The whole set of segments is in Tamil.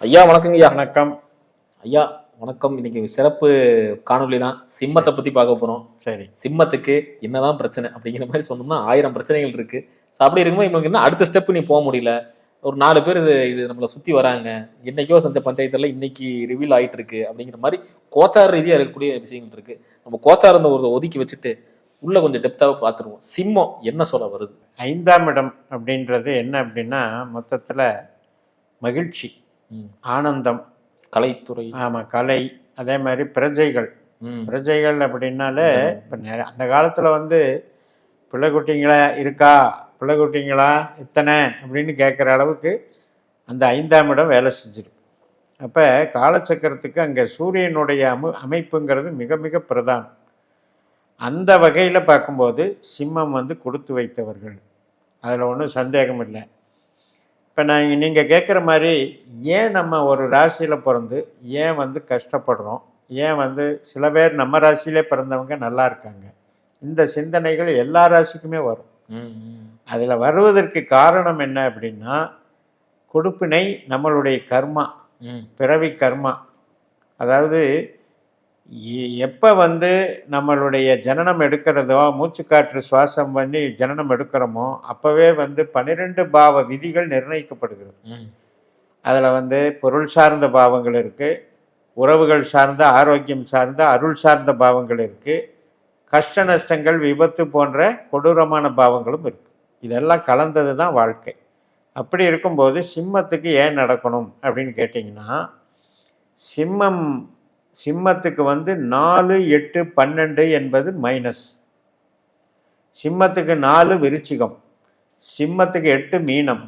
ஐயா வணக்கங்க ஐயா. வணக்கம். ஐயா வணக்கம். இன்னைக்கு சிறப்பு காணொலி தான். சிம்மத்தை பத்தி பார்க்க போறோம். சரி. சிம்மத்துக்கு என்னதான் பிரச்சனை அப்படிங்கிற மாதிரி சொன்னோம்னா 1000 பிரச்சனைகள் இருக்கு. அப்படி இருக்கும்போது இவங்களுக்கு என்ன அடுத்த ஸ்டெப் நீ போக முடியல. ஒரு 4 பேர் இது நம்மளை சுத்தி வராங்க. என்னைக்கோ செஞ்ச பஞ்சாயத்துல இன்னைக்கு ரிவீல் ஆயிட்டு இருக்கு அப்படிங்கிற மாதிரி கோச்சார ரீதியா இருக்கக்கூடிய விஷயங்கள் இருக்கு. நம்ம கோச்சார ஒரு ஒதுக்கி வச்சுட்டு உள்ள கொஞ்சம் டெப்தாவை பார்த்துருவோம். சிம்மம் என்ன சொல்ல வருது? 5ஆம் இடம் அப்படின்றது என்ன அப்படின்னா மொத்தத்தில் மகிழ்ச்சி, ஆனந்தம், கலைத்துறை. ஆமாம், கலை. அதே மாதிரி பிரஜைகள். பிரஜைகள் அப்படின்னாலே இப்போ அந்த காலத்தில் பிள்ளை குட்டிங்களா இருக்கா, பிள்ளை குட்டிங்களா எத்தனை அப்படின்னு கேட்குற அளவுக்கு அந்த 5ஆம் இடம் வேலை செஞ்சிடும். அப்போ காலச்சக்கரத்துக்கு அங்கே சூரியனுடைய அமைப்புங்கிறது மிக மிக பிரதானம். அந்த வகையில் பார்க்கும்போது சிம்மம் கொடுத்து வைத்தவர்கள், அதில் ஒன்றும் சந்தேகம் இல்லை. இப்போ நீங்கள் கேட்குற மாதிரி ஏன் நம்ம ஒரு ராசியில் பிறந்து ஏன் கஷ்டப்படுறோம், ஏன் சில பேர் நம்ம ராசியிலே பிறந்தவங்க நல்லா இருக்காங்க, இந்த சிந்தனைகள் எல்லா ராசிக்குமே வரும். அதில் வருவதற்கு காரணம் என்ன அப்படின்னா கொடுப்பினை, நம்மளுடைய கர்மா, பிறவி கர்மா. அதாவது எப்போ நம்மளுடைய ஜனனம் எடுக்கிறதோ, மூச்சுக்காற்று சுவாசம் பண்ணி ஜனனம் எடுக்கிறோமோ அப்போவே 12 பாவ விதிகள் நிர்ணயிக்கப்படுகிறது. அதில் பொருள் சார்ந்த பாவங்கள் இருக்குது, உறவுகள் சார்ந்த, ஆரோக்கியம் சார்ந்த, அருள் சார்ந்த பாவங்கள் இருக்குது, கஷ்ட நஷ்டங்கள், விபத்து போன்ற கொடூரமான பாவங்களும் இருக்குது. இதெல்லாம் கலந்தது தான் வாழ்க்கை. அப்படி இருக்கும்போது சிம்மத்துக்கு ஏன் நடக்கணும் அப்படின்னு கேட்டிங்கன்னா, சிம்மத்துக்கு 4, 8, 12 என்பது மைனஸ். சிம்மத்துக்கு 4 விருச்சிகம், சிம்மத்துக்கு 8 மீனம்,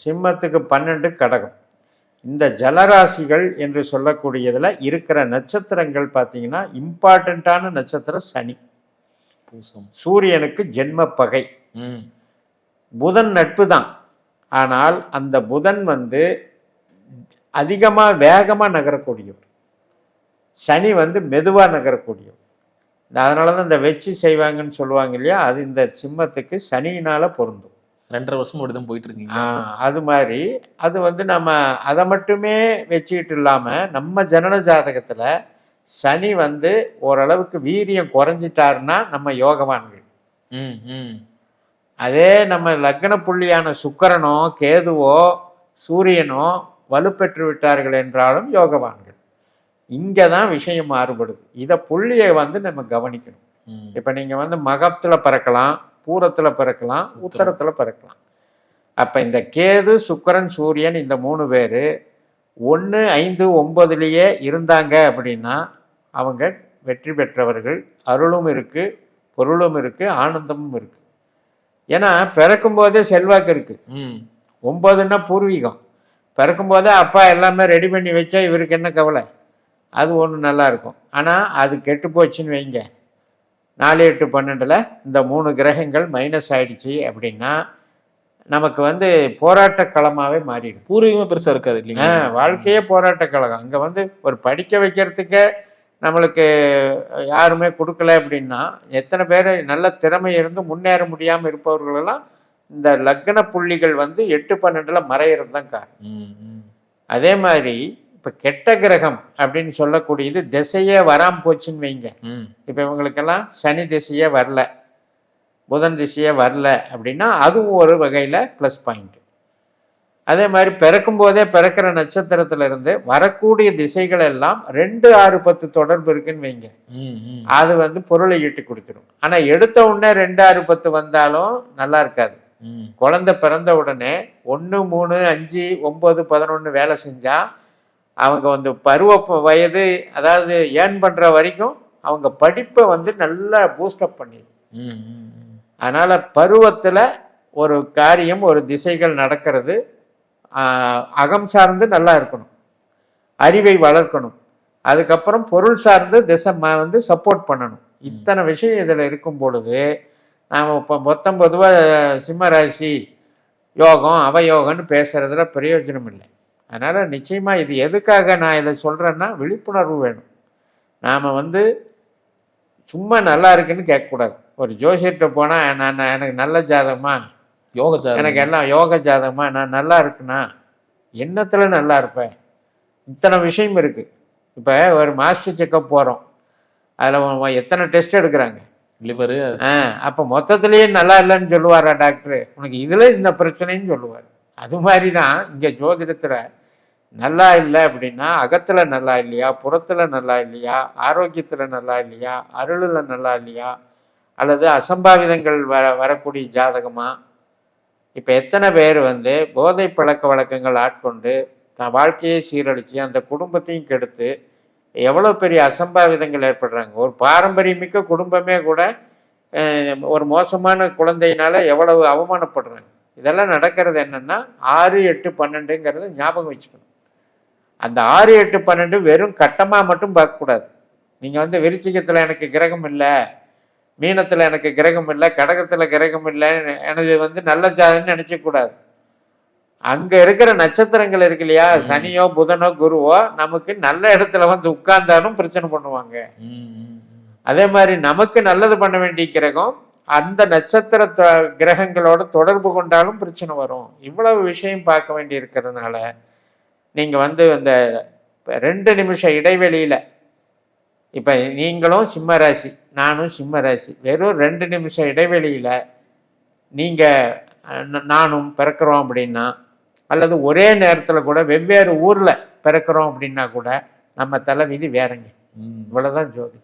சிம்மத்துக்கு 12 கடகம். இந்த ஜலராசிகள் என்று சொல்லக்கூடியதில் இருக்கிற நட்சத்திரங்கள் பார்த்தீங்கன்னா இம்பார்ட்டண்ட்டான நட்சத்திரம் சனி. சூரியனுக்கு ஜென்ம பகை. புதன் நட்பு தான். ஆனால் அந்த புதன் அதிகமாக வேகமாக நகரக்கூடியவர், சனி மெதுவாக நகரக்கூடியவர். அதனால தான் இந்த வெச்சி செய்வாங்கன்னு சொல்லுவாங்க இல்லையா, அது இந்த சிம்மத்துக்கு சனியினால் பொருந்தும். 2.5 வருஷம் அப்படி தான் போயிட்டு இருக்கீங்க. அது மாதிரி அது நம்ம அதை மட்டுமே வச்சுக்கிட்டு இல்லாமல் நம்ம ஜனன ஜாதகத்தில் சனி ஓரளவுக்கு வீரியம் குறைஞ்சிட்டாருன்னா நம்ம யோகவான்கள். அதே நம்ம லக்ன புள்ளியான சுக்கிரனோ கேதுவோ சூரியனோ வலுப்பெற்று விட்டார்கள் என்றாலும் யோகவான்கள். இங்கே தான் விஷயம் மாறுபடுது. இதை புள்ளியை நம்ம கவனிக்கணும். இப்போ நீங்கள் மகத்தில் பிறக்கலாம், பூரத்தில் பிறக்கலாம், உத்தரத்தில் பிறக்கலாம். அப்போ இந்த கேது, சுக்கிரன், சூரியன் இந்த 3 பேர் 1, 5, 9லேயே இருந்தாங்க அப்படின்னா அவங்க வெற்றி பெற்றவர்கள். அருளும் இருக்குது, பொருளும் இருக்குது, ஆனந்தமும் இருக்குது. ஏன்னா பிறக்கும்போதே செல்வாக்கு இருக்குது. 9ன்னா பூர்வீகம். பிறக்கும்போதே அப்பா எல்லாமே ரெடி பண்ணி வச்சா இவருக்கு என்ன கவலை, அது ஒன்று நல்லா இருக்கும். ஆனால் அது கெட்டு போச்சுன்னு வைங்க, 4, 8, 12ல் இந்த 3 கிரகங்கள் மைனஸ் ஆயிடுச்சு அப்படின்னா நமக்கு போராட்ட களமாகவே மாறிடும். பூர்வீகமாக பெருசாக இருக்காது இல்லைங்க, வாழ்க்கையே போராட்ட கழகம். அங்கே ஒரு படிக்க வைக்கிறதுக்கே நம்மளுக்கு யாருமே கொடுக்கல அப்படின்னா எத்தனை பேர் நல்ல திறமை இருந்து முன்னேற முடியாமல் இருப்பவர்களெல்லாம் இந்த லக்ன புள்ளிகள் 8, 12ல் மறையிறது தான் காரணம். அதே மாதிரி இப்போ கெட்ட கிரகம் அப்படின்னு சொல்லக்கூடியது திசையே வராமல் போச்சுன்னு வைங்க. இப்போ இவங்களுக்கெல்லாம் சனி திசையே வரல, புதன் திசையே வரல அப்படின்னா அதுவும் ஒரு வகையில் ப்ளஸ் பாயிண்ட். அதே மாதிரி பிறக்கும்போதே பிறக்கிற நட்சத்திரத்துல இருந்து வரக்கூடிய திசைகள் எல்லாம் 2, 6, 10 தொடர்பு இருக்குன்னு வைங்க, அது பொருளை ஈட்டி கொடுத்துரும். ஆனால் எடுத்த உடனே 2, 6, 10 வந்தாலும் நல்லா இருக்காது. குழந்தை பிறந்த உடனே 1, 3, 5, 9, 11 வேலை செஞ்சா அவங்க பருவ வயது, அதாவது ஏர்ன் பண்ற வரைக்கும் அவங்க படிப்பை நல்லா பூஸ்டப் பண்ணிடும். அதனால பருவத்துல ஒரு காரியம், ஒரு திசைகள் நடக்கிறது அகம் சார்ந்து நல்லா இருக்கணும், அறிவை வளர்க்கணும், அதுக்கப்புறம் பொருள் சார்ந்து திசை சப்போர்ட் பண்ணணும். இத்தனை விஷயம் இதில் இருக்கும் பொழுது நாம் இப்போ மொத்தம் பொதுவாக சிம்ம ராசி யோகம் அவயோகம்னு பேசுறதுல பிரயோஜனம் இல்லை. அதனால் நிச்சயமாக இது எதுக்காக நான் இதை சொல்கிறேன்னா விழிப்புணர்வு வேணும். நாம் சும்மா நல்லா இருக்குன்னு கேட்கக்கூடாது. ஒரு ஜோசியர்கிட்ட போனால் எனக்கு நல்ல ஜாதகமா, யோக ஜாதகம், எனக்கு எல்லாம் யோக ஜாதகமா, நான் நல்லா இருக்குண்ணா, எண்ணத்தில் நல்லா இருப்பேன், இத்தனை விஷயம் இருக்கு. இப்போ ஒரு மாஸ்டர் செக்கப் போகிறோம், அதில் எத்தனை டெஸ்ட் எடுக்கிறாங்க. லிவரு. அப்போ மொத்தத்திலேயே நல்லா இல்லைன்னு சொல்லுவாரா டாக்டர்? உனக்கு இதில் இந்த பிரச்சனைன்னு சொல்லுவார். அது மாதிரி தான் இங்கே ஜோதிடத்தில் நல்லா இல்லை அப்படின்னா அகத்தில் நல்லா இல்லையா, புறத்தில் நல்லா இல்லையா, ஆரோக்கியத்தில் நல்லா இல்லையா, அருளில் நல்லா இல்லையா, அல்லது அசம்பாவிதங்கள் வரக்கூடிய ஜாதகமா. இப்போ எத்தனை பேர் வந்து போதை பழக்க வழக்கங்கள் ஆட்கொண்டு தன் வாழ்க்கையை சீரழித்து அந்த குடும்பத்தையும் கெடுத்து எவ்வளோ பெரிய அசம்பாவிதங்கள் ஏற்படுறாங்க. ஒரு பாரம்பரியமிக்க குடும்பமே கூட ஒரு மோசமான குழந்தையினால எவ்வளவு அவமானப்படுறாங்க. இதெல்லாம் நடக்கிறது என்னென்னா 6, 8, 12ங்கிறத ஞாபகம் வச்சுக்கணும். அந்த 6, 8, 12 வெறும் கட்டமாக மட்டும் பார்க்கக்கூடாது. நீங்கள் வந்து விருச்சிகத்தில் எனக்கு கிரகம் இல்லை, மீனத்தில் எனக்கு கிரகம் இல்லை, கடகத்தில் கிரகம் இல்லை, எனது வந்து நல்ல ஜாதகம்னு நினச்சக்கூடாது. அங்கே இருக்கிற நட்சத்திரங்கள் இருக்கு இல்லையா, சனியோ புதனோ குருவோ நமக்கு நல்ல இடத்துல வந்து உட்கார்ந்தாலும் பிரச்சனை பண்ணுவாங்க. அதே மாதிரி நமக்கு நல்லது பண்ண வேண்டிய கிரகம் அந்த நட்சத்திர கிரகங்களோட தொடர்பு கொண்டாலும் பிரச்சனை வரும். இவ்வளவு விஷயம் பார்க்க வேண்டி இருக்கிறதுனால நீங்கள் வந்து அந்த 2 நிமிஷம் இடைவெளியில், இப்போ நீங்களும் சிம்ம ராசி நானும் சிம்ம ராசி, வெறும் 2 நிமிஷம் இடைவெளியில் நீங்கள் நானும் பிறக்கிறோம் அப்படின்னா, அல்லது ஒரே நேரத்தில் கூட வெவ்வேறு ஊரில் பிறக்கிறோம் அப்படின்னா கூட நம்ம தலைவிதி வேறங்க. இவ்வளோதான் ஜோதி.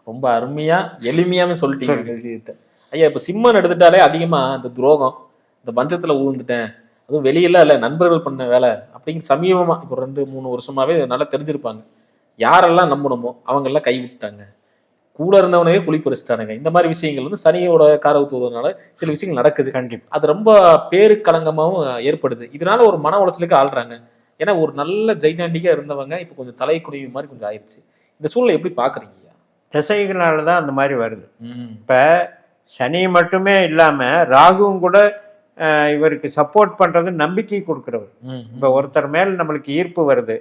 ரொம்ப அருமையா எளிமையாவே சொல்லிட்டீங்க விஷயத்த. ஐயா, இப்போ சிம்மன் எடுத்துட்டாலே அதிகமா இந்த துரோகம், இந்த பஞ்சத்துல ஊழ்ந்துட்டேன், அதுவும் வெளியில இல்லை நண்பர்கள் பண்ண வேலை அப்படின்னு சமீபமா இப்போ 2-3 வருஷமாவே நல்லா தெரிஞ்சிருப்பாங்க. யாரெல்லாம் நம்பணுமோ அவங்க எல்லாம் கை விட்டாங்க, கூட இருந்தவனையே குழி பறிச்சிட்டானுங்க. இந்த மாதிரி விஷயங்கள் வந்து சனியோட காரகத்துவதனால சில விஷயங்கள் நடக்குது. கண்டிப்பா அது ரொம்ப பேரு களங்கமாகவும் ஏற்படுது. இதனால ஒரு மன உளைச்சலுக்கு ஆள்றாங்க. ஏன்னா ஒரு நல்ல ஜெய்ஜாண்டிக்கா இருந்தவங்க இப்போ கொஞ்சம் தலை குடிவு மாதிரி கொஞ்சம் ஆயிடுச்சு. இந்த சூழலை எப்படி பாக்குறீங்க? திசைகளால தான் அந்த மாதிரி வருது. இப்போ சனி மட்டுமே இல்லாமல் ராகுவும் கூட இவருக்கு சப்போர்ட் பண்ணுறது நம்பிக்கை கொடுக்குறவர். இப்போ ஒருத்தர் மேல் நம்மளுக்கு ஈர்ப்பு வருது,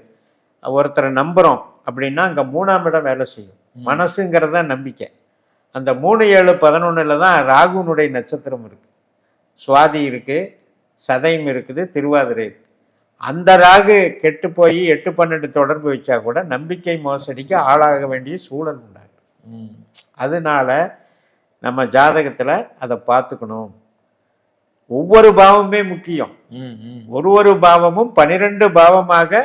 ஒருத்தரை நம்புகிறோம் அப்படின்னா அங்கே 3ஆம் இடம் வேலை செய்யும். மனசுங்கிறது தான் நம்பிக்கை. அந்த 3, 7, 11 தான் ராகுனுடைய நட்சத்திரம் இருக்குது. சுவாதி இருக்குது, சதயம் இருக்குது, திருவாதிரை இருக்குது. அந்த ராகு கெட்டு போய் 8, 12 தொடர்பு வச்சா கூட நம்பிக்கை மோசடிக்கு ஆளாக வேண்டிய சூழல் உண்டாகும். அதனால நம்ம ஜாதகத்தில் அதை பார்த்துக்கணும். ஒவ்வொரு பாவமுமே முக்கியம். ஒரு பாவமும் 12 பாவமாக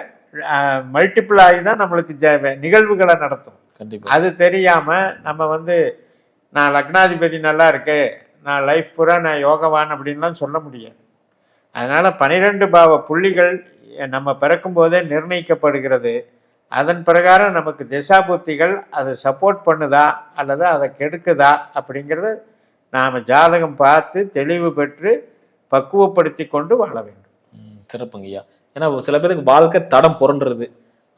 மல்டிபிள் ஆகி தான் நம்மளுக்கு நிகழ்வுகளை நடத்தும். அது தெரியாம நம்ம வந்து நான் லக்னாதிபதி நல்லா இருக்கு, நான் லைஃப் பூரா நான் யோகவான் அப்படின்லாம் சொல்ல முடியாது. அதனால 12 பாவ புள்ளிகள் நம்ம பிறக்கும் போதே நிர்ணயிக்கப்படுகிறது. அதன் பிரகாரம் நமக்கு திசாபுத்திகள் அதை சப்போர்ட் பண்ணுதா அல்லது அதை கெடுக்குதா அப்படிங்கிறத நாம் ஜாதகம் பார்த்து தெளிவு பெற்று பக்குவப்படுத்தி கொண்டு வாழ வேண்டும். சிறப்புங்கய்யா. ஏன்னா சில பேருக்கு வாழ்க்கை தடம் புரண்டுறது.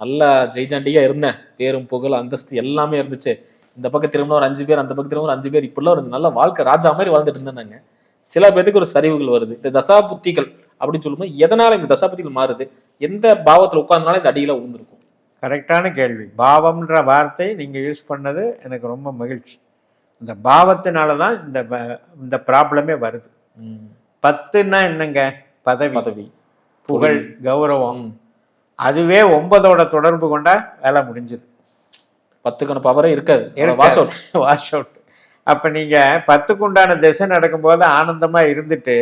நல்லா ஜெய்ஜாண்டியா இருந்தேன், பேரும் புகழ் அந்தஸ்து எல்லாமே இருந்துச்சு, இந்த பக்கம் திரும்ப ஒரு 5 பேர், அந்த பக்கம் திரும்ப ஒரு 5 பேர், இப்படிலாம் ஒரு நல்ல வாழ்க்கை ராஜா மாதிரி வாழ்ந்துட்டு இருந்தாங்க. சில பேருக்கு ஒரு சரிவுகள் வருது. இந்த தசாபுத்திகள் அப்படின்னு சொல்லும்போது எதனால இந்த தசாபுத்திகள் மாறுது? எந்த பாவத்தில் உட்கார்ந்தனால இந்த அடியில விழுந்திருக்கும்? கரெக்டான கேள்வி. பாவம்ன்ற வார்த்தை நீங்கள் யூஸ் பண்ணது எனக்கு ரொம்ப மகிழ்ச்சி. இந்த பாவத்தினால தான் இந்த ப்ராப்ளமே வருது. 10ன்னா என்னங்க? பதவி, புகழ், கௌரவம். அதுவே 9ஓட தொடர்பு கொண்டா வேலை முடிஞ்சது. 10க்கான பவரே இருக்காது, வாஷ் அவுட். அப்போ நீங்கள் 10க்கு உண்டான திசை நடக்கும்போது ஆனந்தமாக இருந்துட்டு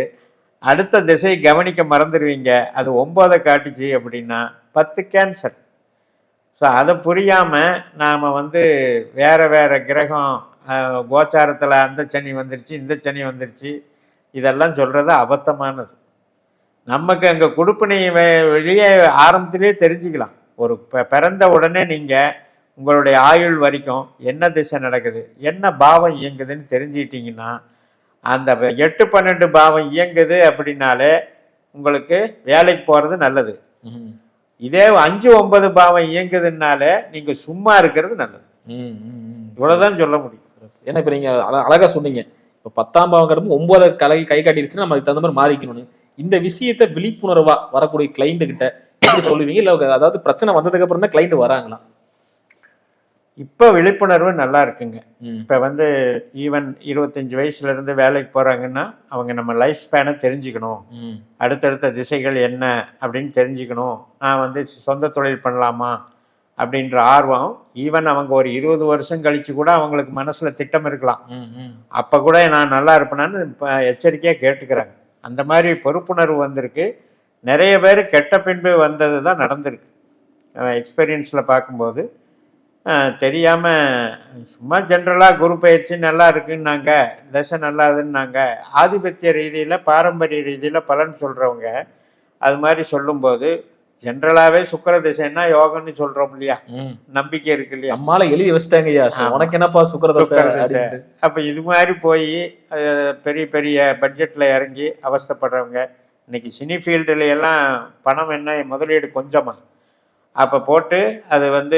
அடுத்த திசையை கவனிக்க மறந்துடுவீங்க. அது 9 காட்டுச்சு அப்படின்னா 10 கேன்சர். ஸோ அதை புரியாமல் நாம் வந்து வேறு கிரகம் கோச்சாரத்தில் அந்த சனி வந்துருச்சு, இந்த சனி வந்துருச்சு, இதெல்லாம் சொல்கிறது அபத்தமானது. நமக்கு அங்கே கொடுப்பினை வெளியே ஆரம்பத்திலே தெரிஞ்சுக்கலாம். ஒரு பிறந்த உடனே நீங்கள் உங்களுடைய ஆயுள் வரைக்கும் என்ன திசை நடக்குது, என்ன பாவம் இயங்குதுன்னு தெரிஞ்சுக்கிட்டிங்கன்னா அந்த 8, 12 பாவம் இயங்குது அப்படின்னாலே உங்களுக்கு வேலைக்கு போகிறது நல்லது. இதே 5, 9 பாவம் இயங்குதுனாலே நீங்கள் சும்மா இருக்கிறது நல்லது. இவ்வளோதான் சொல்ல முடியும். ஏன்னா இப்போ நீங்கள் அழகாக சொன்னீங்க, இப்போ 10ஆம் பாவம் கடுப்பு 9 கை காட்டிடுச்சுன்னா நம்ம அதுக்கு தகுந்த மாதிரி மாறிக்கணும்னு. இந்த விஷயத்த விழிப்புணர்வா வரக்கூடிய கிளைண்ட் கிட்ட எப்படி சொல்லுவீங்க? இல்லை அதாவது பிரச்சனை வந்ததுக்கு அப்புறம் தான் கிளைண்ட் வராங்களா? இப்போ விழிப்புணர்வு நல்லா இருக்குங்க. ம். இப்போ வந்து ஈவன் 25 வயசுலேருந்து வேலைக்கு போகிறாங்கன்னா அவங்க நம்ம லைஃப் ஸ்பேனை தெரிஞ்சுக்கணும், ம். அடுத்தடுத்த திசைகள் என்ன அப்படின்னு தெரிஞ்சுக்கணும், நான் வந்து சொந்த தொழில் பண்ணலாமா அப்படின்ற ஆர்வம். ஈவன் அவங்க ஒரு 20 வருஷம் கழிச்சு கூட அவங்களுக்கு மனசில் திட்டம் இருக்கலாம், ம். ம். அப்போ கூட நான் நல்லா இருப்பேனான்னு இப்போ எச்சரிக்கையாக கேட்டுக்கிறாங்க. அந்த மாதிரி பொறுப்புணர்வு வந்திருக்கு. நிறைய பேர் கெட்ட பின்பு வந்தது தான் நடந்திருக்கு. எக்ஸ்பீரியன்ஸில் பார்க்கும்போது தெரியாமல் சும்மா ஜென்ரலாக குரு பயிற்சி நல்லா இருக்குன்னாங்க, தசை நல்லாதுன்னாங்க. ஆதிபத்திய ரீதியில் பாரம்பரிய ரீதியில் பலன் சொல்கிறவங்க அது மாதிரி சொல்லும்போது ஜென்ரலாகவே சுக்கிர திசைன்னா யோகம்னு சொல்கிறோம் இல்லையா, ம். நம்பிக்கை இருக்கு இல்லையா. நம்மால எழுதி வச்சிட்டாங்க ஐயா. ஆமா. உனக்கு என்னப்பா சுக்கிரதசை சுக்கிர திசை. அப்படின்ட்டு. அப்போ இது மாதிரி போய் பெரிய பெரிய பட்ஜெட்டில் இறங்கி அவஸ்தைப்படுறவங்க. இன்னைக்கு சினி ஃபீல்டுல எல்லாம் பணம் என்ன முதலீடு கொஞ்சமா, அப்போ போட்டு அது வந்து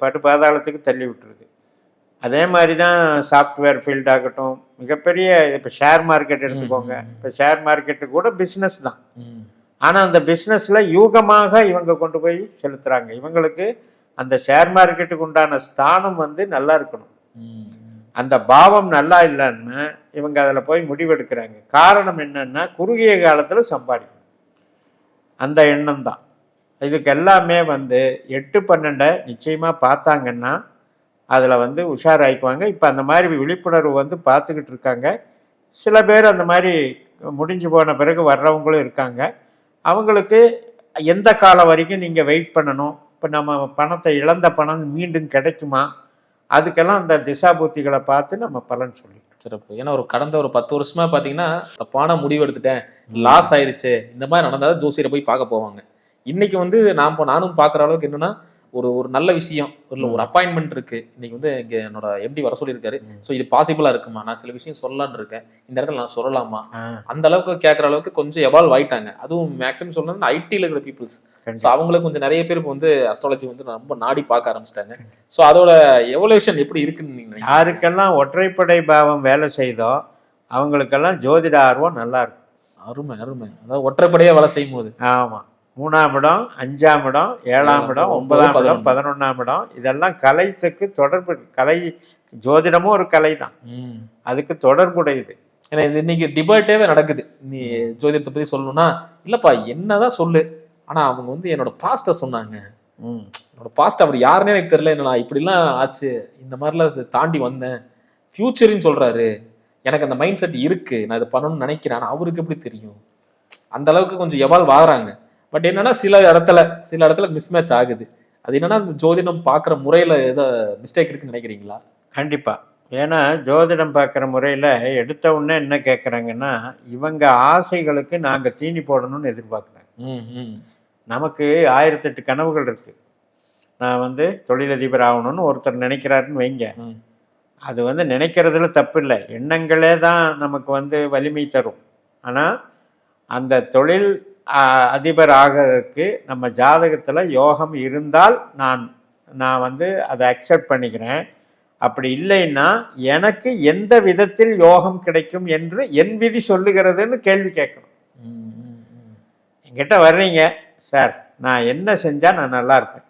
படு பாதாளத்துக்கு தள்ளி விட்டுருது. அதே மாதிரி தான் சாஃப்ட்வேர் ஃபீல்ட் ஆகட்டும், மிகப்பெரிய இப்போ ஷேர் மார்க்கெட் எடுத்துக்கோங்க. இப்போ ஷேர் மார்க்கெட்டு கூட பிஸ்னஸ் தான். ம். ஆனால் அந்த பிஸ்னஸில் யூகமாக இவங்க கொண்டு போய் செலுத்துகிறாங்க. இவங்களுக்கு அந்த ஷேர் மார்க்கெட்டுக்கு உண்டான ஸ்தானம் வந்து நல்லா இருக்கணும், ம். அந்த பாவம் நல்லா இல்லைன்னு இவங்க அதில் போய் முடிவெடுக்கிறாங்க. காரணம் என்னன்னா குறுகிய காலத்தில் சம்பாதிக்கணும், அந்த எண்ணம் தான். இதுக்கு எல்லாமே வந்து 8-12 நிச்சயமாக பார்த்தாங்கன்னா அதில் வந்து உஷாராயிக்குவாங்க. இப்போ அந்த மாதிரி விழிப்புணர்வு வந்து பார்த்துக்கிட்டு இருக்காங்க. சில பேர் அந்த மாதிரி முடிஞ்சு போன பிறகு வர்றவங்களும் இருக்காங்க. அவங்களுக்கு எந்த காலம் வரைக்கும் நீங்கள் வெயிட் பண்ணணும், இப்போ நம்ம பணத்தை இழந்த பணம் மீண்டும் கிடைக்குமா, அதுக்கெல்லாம் அந்த திசாபூத்திகளை பார்த்து நம்ம பலன் சொல்லி. சிறப்பு. ஏன்னா கடந்த ஒரு 10 வருஷமா பாத்தீங்கன்னா தப்பான முடிவு எடுத்துட்டேன், லாஸ் ஆயிடுச்சு, இந்த மாதிரி நடந்தாதான் ஜோசியரை போய் பார்க்க போவாங்க. இன்னைக்கு வந்து நானும் பாக்குற அளவுக்கு என்னன்னா ஒரு நல்ல விஷயம், ஒரு அப்பாயின்மெண்ட் இருக்கு. இன்னைக்கு வந்து இங்க என்னோட எம்டி வர சொல்லியிருக்காரு. ஸோ இது பாசிபிளா இருக்குமா, நான் சில விஷயம் சொல்லலான்னு இருக்கேன், இந்த இடத்துல நான் சொல்லலாமா, அந்த அளவுக்கு கேட்கற அளவுக்கு கொஞ்சம் எவால்வ் ஆயிட்டாங்க. அதுவும் மேக்ஸிமம் சொன்னது ஐடியில் இருக்கிற பீப்புள்ஸ். ஸோ அவங்களுக்கு கொஞ்சம் நிறைய பேர் இப்போ வந்து அஸ்ட்ராலஜி வந்து ரொம்ப நாடி பார்க்க ஆரம்பிச்சிட்டாங்க. ஸோ அதோட எவல்யூஷன் எப்படி இருக்குன்னு நீங்க நினைக்கிறீங்க? யாருக்கெல்லாம் ஒற்றைப்படை பாவம் வேலை செய்தோ அவங்களுக்கெல்லாம் ஜோதிட ஆர்வம் நல்லா இருக்கும். அருமை அருமை. அதாவது ஒற்றைப்படையா வேலை செய்யும் போது. ஆமாம். 3ஆம் இடம், 5ஆம் இடம், 7ஆம் இடம், 9ஆம் இடம், 11ஆம் இடம், இதெல்லாம் கலைத்துக்கு தொடர்பு. கலை ஜோதிடமும் ஒரு கலை தான், அதுக்கு தொடர்புடையது. ஏன்னா இது இன்னைக்கு டிபேட்டே நடக்குது. நீ ஜோதிடத்தை பத்தி சொல்லணும்னா இல்லப்பா என்னதான் சொல்லு, ஆனா அவங்க வந்து என்னோட பாஸ்ட சொன்னாங்க, என்னோட பாஸ்ட் அவர் யாருன்னே எனக்கு தெரியல, என்ன நான் இப்படிலாம் ஆச்சு, இந்த மாதிரிலாம் தாண்டி வந்தேன், ஃபியூச்சர்னு சொல்றாரு, எனக்கு அந்த மைண்ட் செட் இருக்கு, நான் இதை பண்ணணும்னு நினைக்கிறேன், ஆனா அவருக்கு எப்படி தெரியும்? அந்த அளவுக்கு கொஞ்சம் எவால்வ் ஆகுறாங்க. பட் என்னன்னா சில இடத்துல மிஸ்மேட்ச் ஆகுது. அது என்னன்னா ஜோதிடம் பார்க்குற முறையில ஏதோ மிஸ்டேக் இருக்குன்னு நினைக்கிறீங்களா? கண்டிப்பா. ஏன்னா ஜோதிடம் பார்க்குற முறையில் எடுத்த உடனே என்ன கேட்குறாங்கன்னா, இவங்க ஆசைகளுக்கு நாங்கள் தீனி போடணும்னு எதிர்பார்க்குறாங்க. நமக்கு 1008 கனவுகள் இருக்கு. நான் வந்து தொழிலதிபர் ஆகணும்னு ஒருத்தர் நினைக்கிறாருன்னு வைங்க, அது வந்து நினைக்கிறதுல தப்பு இல்லை, எண்ணங்களே தான் நமக்கு வந்து வலிமை தரும். ஆனால் அந்த தொழில் அதிபர் ஆகிறதுக்கு நம்ம ஜாதகத்தில் யோகம் இருந்தால் நான் வந்து அதை அக்செப்ட் பண்ணிக்கிறேன். அப்படி இல்லைன்னா எனக்கு எந்த விதத்தில் யோகம் கிடைக்கும் என்று என் விதி சொல்லுகிறதுன்னு கேள்வி கேட்கணும். என்கிட்ட வர்றீங்க சார், நான் என்ன செஞ்சால் நான் நல்லா இருப்பேன்,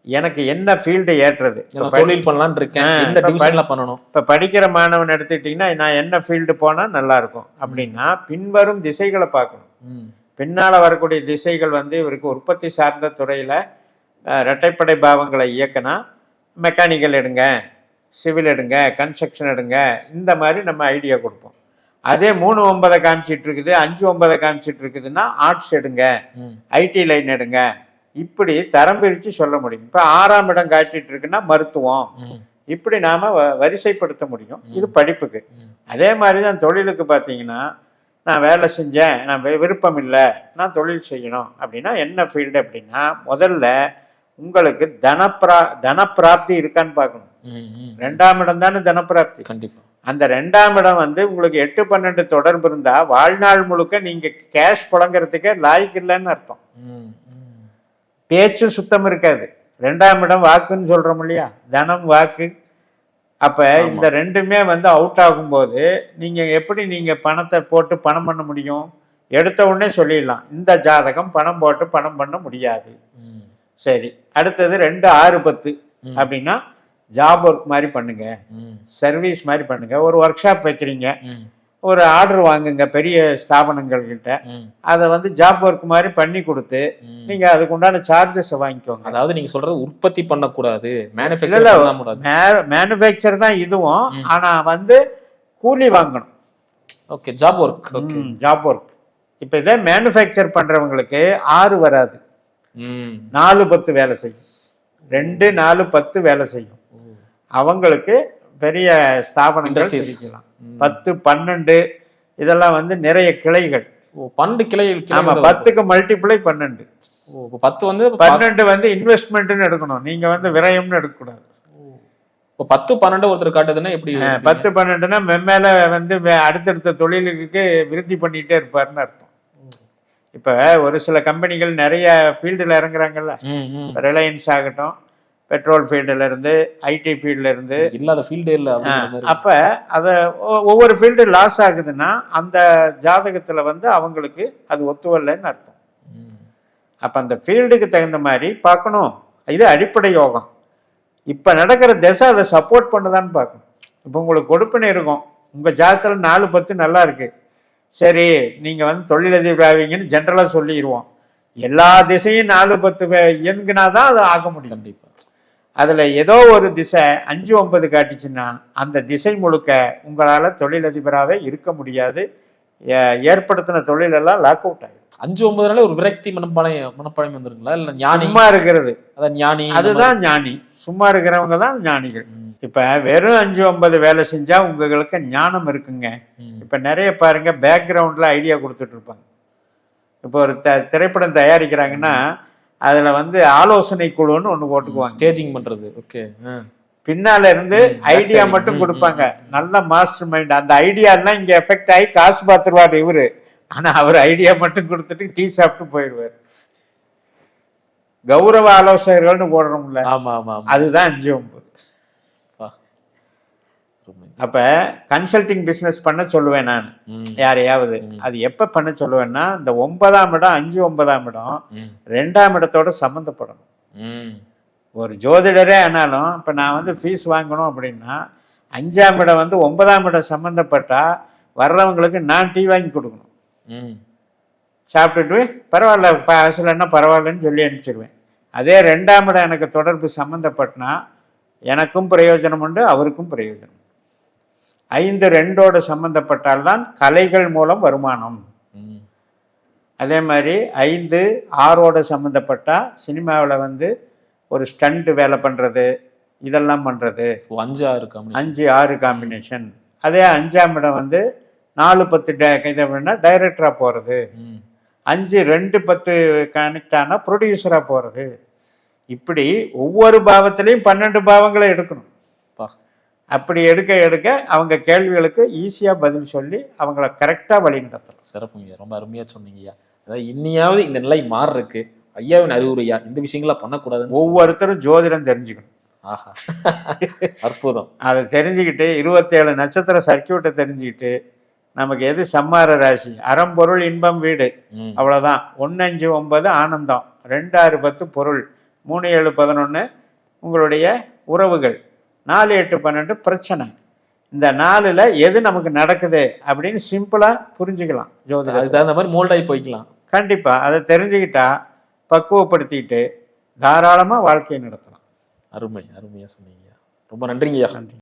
எனக்கு என்ன ஃபீல்டு ஏற்றுறது, தொழில் பண்ணலான்னு இருக்கேன், இந்த டிவிஷன்ல பண்ணணும். இப்போ படிக்கிற மாணவன் எடுத்துக்கிட்டிங்கன்னா நான் என்ன ஃபீல்டு போனால் நல்லா இருக்கும் அப்படின்னா பின்வரும் திசைகளை பார்க்கணும். பின்னால் வரக்கூடிய திசைகள் வந்து இவருக்கு உற்பத்தி சார்ந்த துறையில் இரட்டைப்படை பாவங்களை இயக்கினா மெக்கானிக்கல் எடுங்க, சிவில் எடுங்க, கன்ஸ்ட்ரக்ஷன் எடுங்க, இந்த மாதிரி நம்ம ஐடியா கொடுப்போம். அதே 3-9 காமிச்சிட்டு இருக்குது, 5-9 காமிச்சிட்டு இருக்குதுன்னா ஆர்ட்ஸ் எடுங்க, ஐடி லைன் எடுங்க, இப்படி தரம் பிரித்து சொல்ல முடியும். இப்போ 6ஆம் இடம் காட்டிட்டு இருக்குன்னா மருத்துவம், இப்படி நாம் வரிசைப்படுத்த முடியும். இது படிப்புக்கு. அதே மாதிரி தான் தொழிலுக்கு பார்த்தீங்கன்னா, நான் வேலை செஞ்சேன், நான் விருப்பம் இல்லை, நான் தொழில் செய்யணும் அப்படின்னா என்ன ஃபீல்டு அப்படின்னா முதல்ல உங்களுக்கு தனப்பிராப்தி இருக்கான்னு பார்க்கணும். 2ஆம் இடம் தானே தனப்பிராப்தி. கண்டிப்பா. அந்த 2ஆம் இடம் வந்து உங்களுக்கு 8-12 தொடர்பு இருந்தா வாழ்நாள் முழுக்க நீங்க கேஷ் புழங்கிறதுக்கே லாய்க்கு இல்லைன்னு அர்த்தம். பேச்சும் சுத்தம் இருக்காது. 2ஆம் இடம் வாக்குன்னு சொல்றோம் இல்லையா, தனம் வாக்கு. அப்ப இந்த ரெண்டுமே வந்து அவுட் ஆகும்போது நீங்க எப்படி நீங்க பணத்தை போட்டு பணம் பண்ண முடியும்? எடுத்த உடனே சொல்லிடலாம் இந்த ஜாதகம் பணம் போட்டு பணம் பண்ண முடியாது. சரி, அடுத்தது 2, 6, 10 அப்படின்னா ஜாப் ஒர்க் மாதிரி பண்ணுங்க, சர்வீஸ் மாதிரி பண்ணுங்க. ஒரு ஒர்க் ஷாப் வைக்கிறீங்க, ஒரு ஆர்டர் வாங்குங்க பெரிய ஸ்தாபனங்கள் கிட்ட, அதை வந்து ஜாப் ஒர்க் மாதிரி பண்ணி கொடுத்து நீங்க அதுக்கு உண்டான சார்ஜஸ் வாங்கிக்கோங்க. அதாவது நீங்க சொல்றது உற்பத்தி பண்ணக்கூடாது, மேனுஃபேக்சர் தான் இதுவும், ஆனா வந்து கூலி வாங்கணும். Okay, job work. Job work. இப்ப இதே மேனுஃபேக்சர் பண்றவங்களுக்கு 6 வராது, 4-10 வேலை செய்யும், 2-4-10 வேலை செய்யும். அவங்களுக்கு பெரிய ஸ்தாபனங்கள் பிரிக்கலாம். 10-12 இதெல்லாம் வந்து நிறைய கிளைகள். 12 கிளைகள். ஆமா, 10க்கு மல்டிப்ளை 12. 10 வந்து 12 வந்து இன்வெஸ்ட்மெண்ட்னு எடுக்கணும், நீங்க வந்து விரயம்னு எடுக்கக்கூடாது. 10-12 ஒருத்தர் காட்டுதுன்னா எப்படி? 10-12னா மேல வந்து அடுத்தடுத்த தொழிலுக்கு விருத்தி பண்ணிட்டே இருப்பாருன்னு அர்த்தம். இப்ப ஒரு சில கம்பெனிகள் நிறைய ஃபீல்டுல இறங்குறாங்கல்ல, ரிலையன்ஸ் ஆகட்டும், பெட்ரோல் ஃபீல்டுல இருந்து, ஐடி ஃபீல்டுல இருந்து, இல்லாத ஃபீல்டே இல்லை. அப்ப அதை ஒவ்வொரு ஃபீல்டு லாஸ் ஆகுதுன்னா அந்த ஜாதகத்துல வந்து அவங்களுக்கு அது ஒத்துவல்லன்னு அர்த்தம். அப்ப அந்த ஃபீல்டுக்கு தகுந்த மாதிரி பார்க்கணும். இது அடிப்படை யோகம். இப்ப நடக்கிற திசை அதை சப்போர்ட் பண்ணுதான்னு பார்க்கணும். இப்போ உங்களுக்கு கொடுப்பினை இருக்கும், உங்க ஜாதகத்துல 4-10 நல்லா இருக்கு, சரி நீங்க வந்து தொழிலதிபர் ஆவீங்கன்னு ஜென்ரலா சொல்லிடுவோம். எல்லா திசையும் 4-10 இயங்குனாதான் அதை ஆக முடியும். கண்டிப்பா. அதுல ஏதோ ஒரு திசை 5-9 காட்டுச்சுன்னா அந்த திசை முழுக்க உங்களால தொழிலதிபராகவே இருக்க முடியாது. ஏற்படுத்தின தொழிலெல்லாம் லாக் அவுட் ஆகும். 5-9 ஒரு விரக்தி மனப்பாடம் வந்துருங்களா? இல்ல ஞானி சும்மா இருக்கிறது, அதான் ஞானி. அதுதான் ஞானி. சும்மா இருக்கிறவங்க தான் ஞானிகள். இப்ப வெறும் 5-9 வேலை செஞ்சா உங்களுக்கு ஞானம் இருக்குங்க. இப்ப நிறைய பாருங்க, பேக்ரவுண்ட்ல ஐடியா கொடுத்துட்டு இருப்பாங்க. இப்போ ஒரு திரைப்படம் தயாரிக்கிறாங்கன்னா அதுல வந்து ஆலோசனை குழுன்னு ஒண்ணு போட்டுக்குவாங்க, ஸ்டேஜிங் பண்றது. ஓகே, பின்னால இருந்து ஐடியா மட்டும் கொடுப்பாங்க. நல்ல மாஸ்டர் மைண்ட். அந்த ஐடியா எல்லாம் இங்க எஃபெக்ட் ஆகி காசு பார்த்துருவாரு இவரு, ஆனா அவர் ஐடியா மட்டும் கொடுத்துட்டு டீ சாப்பிட்டு போயிடுவார். கௌரவ ஆலோசகர்கள்னு போடுறோம்ல, ஆமா ஆமா, அதுதான் 5-9. அப்ப கன்சல்டிங் பிசினஸ் பண்ண சொல்லுவேன் நான் யாரையாவது. அது எப்ப பண்ண சொல்லுவேன்னா, இந்த 9ஆம் இடம் 5-9ஆம் இடம் 2ஆம் இடத்தோட சம்பந்தப்படணும். ஒரு ஜோதிடரே ஆனாலும் இப்ப நான் வந்து ஃபீஸ் வாங்கணும் அப்படின்னா 5ஆம் இடம் வந்து 9ஆம் இடம் சம்பந்தப்பட்டா வர்றவங்களுக்கு நான் டீ வாங்கி கொடுக்கணும். சாப்பிட்டுட்டு பரவாயில்ல அசலன்னா பரவாயில்லன்னு சொல்லி அனுப்பிச்சிடுவேன். அதே 2ஆம் இடம் எனக்கு தொடர்பு சம்பந்தப்பட்டனா எனக்கும் பிரயோஜனம் உண்டு, அவருக்கும் பிரயோஜனம். 5-2ஓட சம்பந்தப்பட்டால்தான் கலைகள் மூலம் வருமானம். அதே மாதிரி 5-6ஓட சம்பந்தப்பட்டா சினிமாவில் வந்து ஒரு ஸ்டண்ட் வேலை பண்றது, இதெல்லாம் பண்றது. 5-6 காம்பினேஷன். அதே 5ஆம் இடம் வந்து 4-10 இதை வேணா டைரக்டரா போறது, 5-2-10 கனெக்ட் ஆனா ப்ரொடியூசரா போறது. இப்படி ஒவ்வொரு பாவத்திலையும் 12 பாவங்களை எடுக்கணும். அப்படி எடுக்க எடுக்க அவங்க கேள்விகளுக்கு ஈஸியா பதில் சொல்லி அவங்கள கரெக்டா வழி நடத்தலாம். சிறப்புங்க, ரொம்ப அருமையா சொன்னீங்கய்யா. அதாவது இன்னியாவது இந்த நிலை மாறு இருக்கு, ஐயாவின் அறிவுரையா இந்த விஷயங்களா பண்ணக்கூடாது. ஒவ்வொருத்தரும் ஜோதிடம் தெரிஞ்சுக்கணும். ஆஹா, அற்புதம். அதை தெரிஞ்சுக்கிட்டு 27 நட்சத்திர சர்க்கியூட்டை தெரிஞ்சுக்கிட்டு நமக்கு எது சம்மார ராசி, அறம்பொருள் இன்பம் வீடு, அவ்வளவுதான். 1-5-9 ஆனந்தம், 2-6-10 பொருள், 3-7-11 உங்களுடைய உறவுகள், 4-8-12 பிரச்சனை. இந்த 4ல் எது நமக்கு நடக்குது அப்படின்னு சிம்பிளா புரிஞ்சுக்கலாம். ஜோதிடம் அதுக்கு தகுந்த மாதிரி மோல்டாகி போய்க்கலாம். கண்டிப்பா அதை தெரிஞ்சுக்கிட்டா பக்குவப்படுத்திட்டு தாராளமா வாழ்க்கையை நடத்தலாம். அருமை, அருமையா சொன்னீங்க. ரொம்ப நன்றிங்கய்யா. நன்றி.